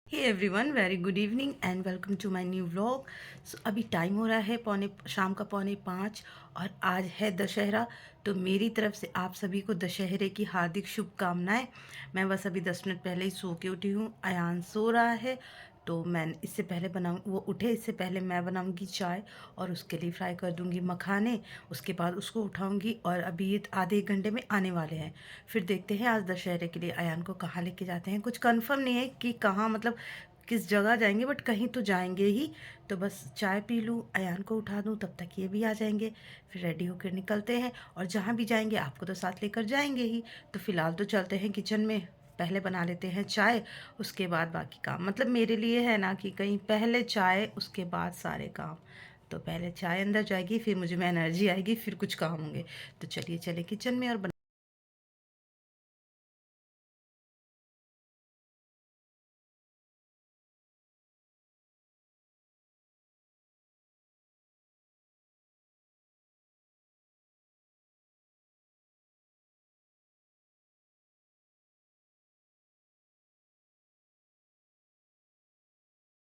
Hey everyone, very good evening and welcome to my new vlog. So अभी time हो रहा है शाम का 4:45 और आज है दशहरा। तो मेरी तरफ से आप सभी को दशहरे की हार्दिक शुभकामनाएं। मैं बस अभी 10 मिनट पहले ही सो के उठी हूँ। अयान सो रहा है तो मैं इससे पहले वो उठे इससे पहले मैं बनाऊंगी चाय और उसके लिए फ्राई कर दूंगी मखाने। उसके बाद उसको उठाऊंगी और अभी ये आधे एक घंटे में आने वाले हैं। फिर देखते हैं आज दशहरे के लिए अयान को कहाँ लेके जाते हैं। कुछ कंफर्म नहीं है कि कहाँ, मतलब किस जगह जाएंगे, बट कहीं तो जाएंगे ही। तो बस चाय पी लूँ, अयान को उठा दूँ, तब तक ये भी आ जाएंगे। फिर रेडी होकर निकलते हैं और जहाँ भी जाएंगे आपको तो साथ लेकर जाएंगे ही। तो फिलहाल तो चलते हैं किचन में, पहले बना लेते हैं चाय, उसके बाद बाकी काम। मतलब मेरे लिए है ना कि कहीं पहले चाय उसके बाद सारे काम। तो पहले चाय अंदर जाएगी, फिर मुझे में एनर्जी आएगी, फिर कुछ काम होंगे। तो चलिए चले किचन में और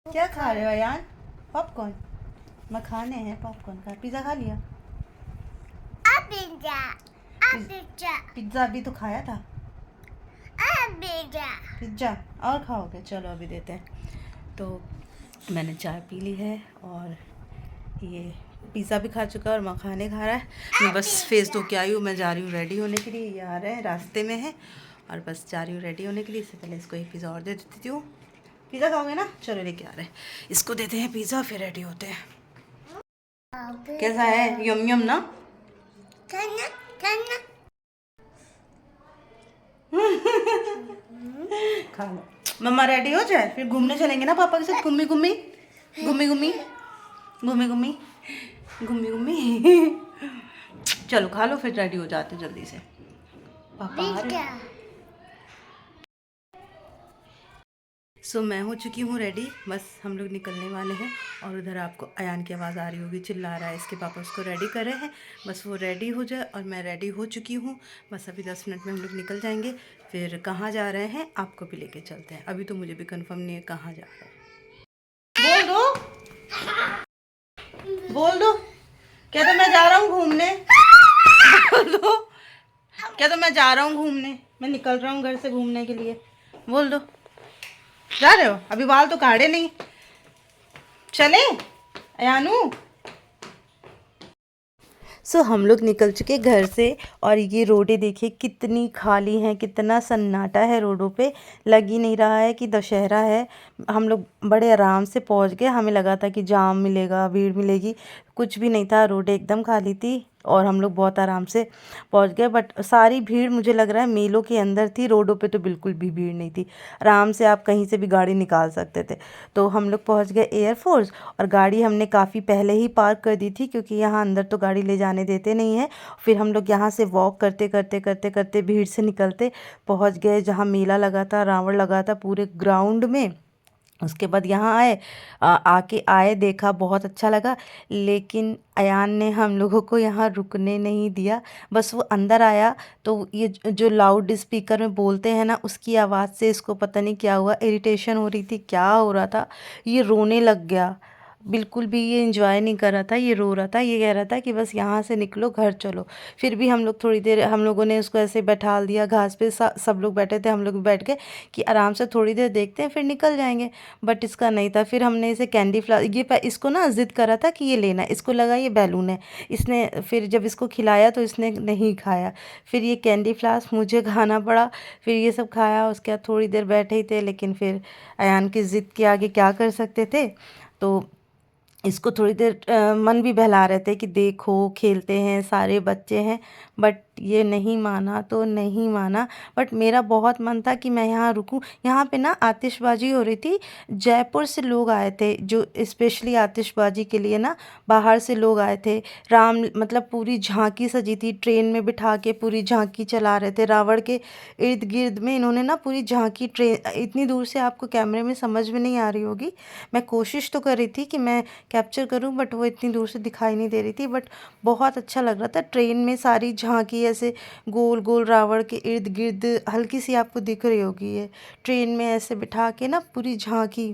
क्या खा रहे हो यार? पॉपकॉर्न? मखाने हैं, पॉपकॉर्न खा, पिज़्ज़ा खा लिया? पिज्जा पिज्जा पिज़्ज़ा अभी तो खाया था। पिज्जा पिज़्ज़ा और खाओगे? चलो अभी देते हैं। तो मैंने चाय पी ली है और ये पिज़्ज़ा भी खा चुका है और मखाने खा रहा है। मैं बस फेस धो के आई हूँ, मैं जा रही हूँ रेडी होने के लिए। ये आ रहे हैं, रास्ते में है और बस जा रही हूँ रेडी होने के लिए। इससे पहले इसको एक पिज़्ज़ा और दे देती हूँ। पिज़्ज़ा खाओगे ना? चलो लेके आ रहे हैं, इसको देते हैं पिज़्ज़ा, फिर रेडी होते हैं। कैसा है? यम यम ना? खाना खाना खा लो। मम्मा रेडी हो जाए फिर घूमने चलेंगे ना पापा के साथ। घूमी घूमी घूमी घूमी घूमी घूमी घूमी घूमी चलो खा लो, फिर रेडी हो जाते जल्दी से। पापा आ रहे हैं। सो मैं हो चुकी हूँ रेडी, बस हम लोग निकलने वाले हैं। और उधर आपको अयान की आवाज़ आ रही होगी, चिल्ला रहा है, इसके पापा उसको रेडी कर रहे हैं। बस वो रेडी हो जाए और मैं रेडी हो चुकी हूँ। बस अभी 10 मिनट में हम लोग निकल जाएंगे। फिर कहाँ जा रहे हैं आपको भी लेके चलते हैं। अभी तो मुझे भी कंफर्म नहीं है कहाँ जा रहे हैं। बोल दो, बोल दो। क्या तो मैं जा रहा हूँ घूमने। बोल दो। क्या तो मैं जा रहा हूँ घूमने, मैं निकल रहा हूँ घर से घूमने के लिए। बोल दो। जा रहे हो? अभी बाल तो काढ़े नहीं। चले अयानू? हम लोग निकल चुके घर से और ये रोडें देखिए कितनी खाली हैं, कितना सन्नाटा है रोडों पे। लग ही नहीं रहा है कि दशहरा है। हम लोग बड़े आराम से पहुंच गए। हमें लगा था कि जाम मिलेगा, भीड़ मिलेगी, कुछ भी नहीं था। रोडें एकदम खाली थी और हम लोग बहुत आराम से पहुंच गए। बट सारी भीड़ मुझे लग रहा है मेलों के अंदर थी, रोडों पे तो बिल्कुल भी भीड़ नहीं थी। आराम से आप कहीं से भी गाड़ी निकाल सकते थे। तो हम लोग पहुंच गए एयरफोर्स और गाड़ी हमने काफ़ी पहले ही पार्क कर दी थी क्योंकि यहाँ अंदर तो गाड़ी ले जाने देते नहीं हैं। फिर हम लोग यहाँ से वॉक करते करते करते करते भीड़ से निकलते पहुँच गए जहाँ मेला लगा था, रावण लगा था पूरे ग्राउंड में। उसके बाद यहाँ आए, आके आए, देखा, बहुत अच्छा लगा। लेकिन अयान ने हम लोगों को यहाँ रुकने नहीं दिया। बस वो अंदर आया तो ये जो लाउड स्पीकर में बोलते हैं ना, उसकी आवाज़ से इसको पता नहीं क्या हुआ, इरिटेशन हो रही थी, क्या हो रहा था, ये रोने लग गया। बिल्कुल भी ये एंजॉय नहीं कर रहा था, ये रो रहा था, ये कह रहा था कि बस यहाँ से निकलो, घर चलो। फिर भी हम लोग थोड़ी देर, हम लोगों ने उसको ऐसे बैठा दिया घास पे। सब लोग बैठे थे, हम लोग भी बैठ गए कि आराम से थोड़ी देर देखते हैं फिर निकल जाएंगे। बट इसका नहीं था। फिर हमने इसे कैंडी फ्लावर, इसको ना ज़िद करा था कि ये लेना है, इसको लगा ये बैलून है। इसने फिर जब इसको खिलाया तो इसने नहीं खाया। फिर ये कैंडी फ्लावर्स मुझे खाना पड़ा। फिर ये सब खाया, उसके बाद थोड़ी देर बैठे ही थे, लेकिन फिर अयान की ज़िद के आगे क्या कर सकते थे। तो इसको थोड़ी देर मन भी बहला रहे थे कि देखो खेलते हैं, सारे बच्चे हैं। बट ये नहीं माना तो नहीं माना। बट मेरा बहुत मन था कि मैं यहाँ रुकूं। यहाँ पे ना आतिशबाजी हो रही थी। जयपुर से लोग आए थे जो स्पेशली आतिशबाजी के लिए ना, बाहर से लोग आए थे। राम मतलब पूरी झांकी सजी थी, ट्रेन में बिठा के पूरी झांकी चला रहे थे। रावण के इर्द गिर्द में इन्होंने ना पूरी झांकी, ट्रेन इतनी दूर से आपको कैमरे में समझ में नहीं आ रही होगी। मैं कोशिश तो कर रही थी कि मैं कैप्चर करूं, बट वो इतनी दूर से दिखाई नहीं दे रही थी। बट बहुत अच्छा लग रहा था। ट्रेन में सारी झांकी ऐसे गोल गोल रावण के इर्द गिर्द, हल्की सी आपको दिख रही होगी ये, ट्रेन में ऐसे बिठा के ना पूरी झांकी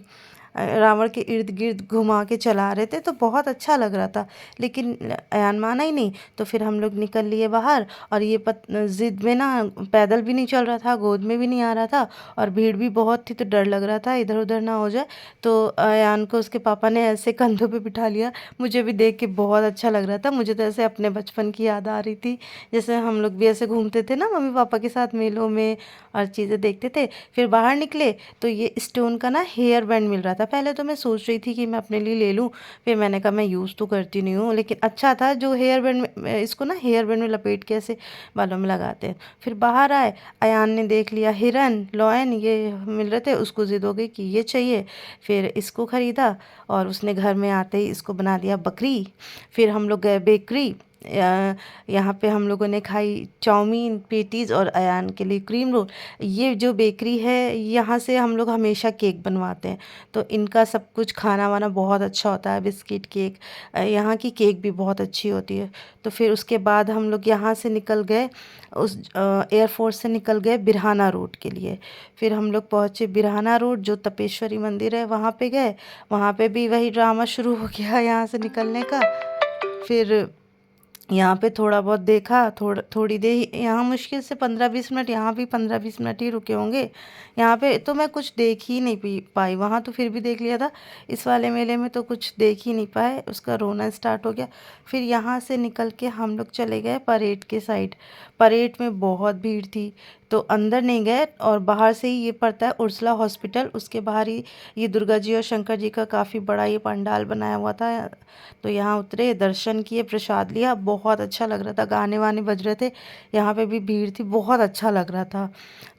रावण के इर्द गिर्द घुमा के चला रहे थे, तो बहुत अच्छा लग रहा था। लेकिन अयान माना ही नहीं, तो फिर हम लोग निकल लिए बाहर। और ये जिद में ना पैदल भी नहीं चल रहा था, गोद में भी नहीं आ रहा था, और भीड़ भी बहुत थी, तो डर लग रहा था इधर उधर ना हो जाए। तो अयान को उसके पापा ने ऐसे कंधों पे बिठा लिया। मुझे भी देख के बहुत अच्छा लग रहा था। मुझे तो ऐसे अपने बचपन की याद आ रही थी, जैसे हम लोग भी ऐसे घूमते थे ना मम्मी पापा के साथ मेलों में और चीज़ें देखते थे। फिर बाहर निकले तो ये स्टोन का ना हेयर बैंड मिल रहा था। पहले तो मैं सोच रही थी कि मैं अपने लिए ले लूँ, फिर मैंने कहा मैं यूज़ तो करती नहीं हूँ, लेकिन अच्छा था जो हेयर बैंड में, इसको ना हेयर बैंड में लपेट के ऐसे बालों में लगाते हैं। फिर बाहर आए, अयान ने देख लिया हिरन लॉयन ये मिल रहे थे, उसको जिद हो गई कि ये चाहिए। फिर इसको ख़रीदा और उसने घर में आते ही इसको बना दिया बकरी। फिर हम लोग गए बेकरी। यहाँ पे हम लोगों ने खाई चाउमीन पेटीज़ और अयान के लिए क्रीम रोल। ये जो बेकरी है यहाँ से हम लोग हमेशा केक बनवाते हैं, तो इनका सब कुछ खाना वाना बहुत अच्छा होता है, बिस्किट केक। यहाँ की केक भी बहुत अच्छी होती है। तो फिर उसके बाद हम लोग यहाँ से निकल गए, उस एयरफोर्स से निकल गए बिरहाना रोड के लिए। फिर हम लोग पहुँचे बिरहाना रोड, जो तपेश्वरी मंदिर है वहाँ पे गए। वहाँ पे भी वही ड्रामा शुरू हो गया यहाँ से निकलने का। फिर यहाँ पे थोड़ा बहुत देखा, थोड़ी देर यहाँ, मुश्किल से 15-20 मिनट, यहाँ भी 15-20 मिनट ही रुके होंगे। यहाँ पे तो मैं कुछ देख ही नहीं पाई, वहाँ तो फिर भी देख लिया था, इस वाले मेले में तो कुछ देख ही नहीं पाए, उसका रोना स्टार्ट हो गया। फिर यहाँ से निकल के हम लोग चले गए परेड के साइड। परेड में बहुत भीड़ थी, तो अंदर नहीं गए, और बाहर से ही ये पड़ता है उर्सला हॉस्पिटल, उसके बाहर ही ये दुर्गा जी और शंकर जी का काफ़ी बड़ा ये पंडाल बनाया हुआ था। तो यहाँ उतरे, दर्शन किए, प्रसाद लिया, बहुत अच्छा लग रहा था, गाने वाने बज रहे थे। यहाँ पे भी भीड़ थी, बहुत अच्छा लग रहा था।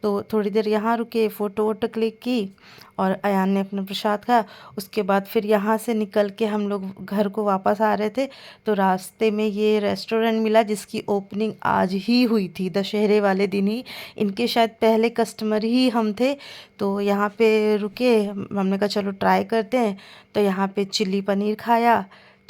तो थोड़ी देर यहाँ रुके, फ़ोटो वोटो क्लिक की, और अयान ने अपना प्रसाद खाया। उसके बाद फिर यहाँ से निकल के हम लोग घर को वापस आ रहे थे, तो रास्ते में ये रेस्टोरेंट मिला जिसकी ओपनिंग आज ही हुई थी, दशहरे वाले दिन ही। इनके शायद पहले कस्टमर ही हम थे, तो यहाँ पे रुके, हमने कहा चलो ट्राई करते हैं। तो यहाँ पे चिल्ली पनीर खाया,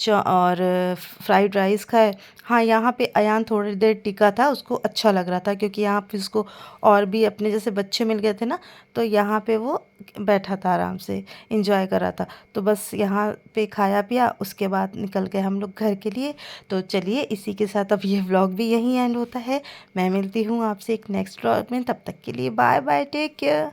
और फ्राइड राइस खाए। हाँ, यहाँ पे अयान थोड़ी देर टिका था, उसको अच्छा लग रहा था, क्योंकि यहाँ पे उसको और भी अपने जैसे बच्चे मिल गए थे ना, तो यहाँ पे वो बैठा था आराम से, इंजॉय कर रहा था। तो बस यहाँ पे खाया पिया, उसके बाद निकल गए हम लोग घर के लिए। तो चलिए, इसी के साथ अब ये व्लॉग भी यहीं एंड होता है। मैं मिलती हूँ आपसे एक नेक्स्ट व्लॉग में, तब तक के लिए बाय बाय, टेक केयर।